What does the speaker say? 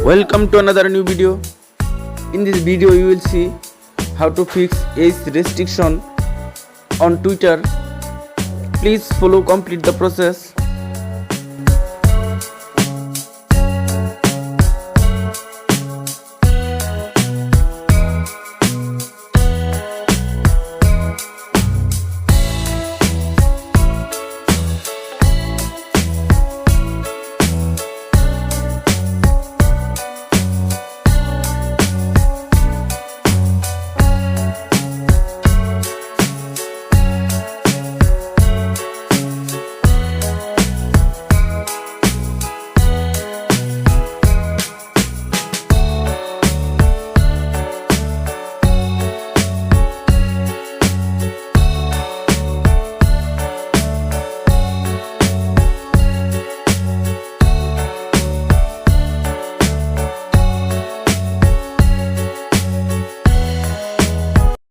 Welcome to another new video. In this video you will see how to fix age restriction on Twitter. Please follow complete the process.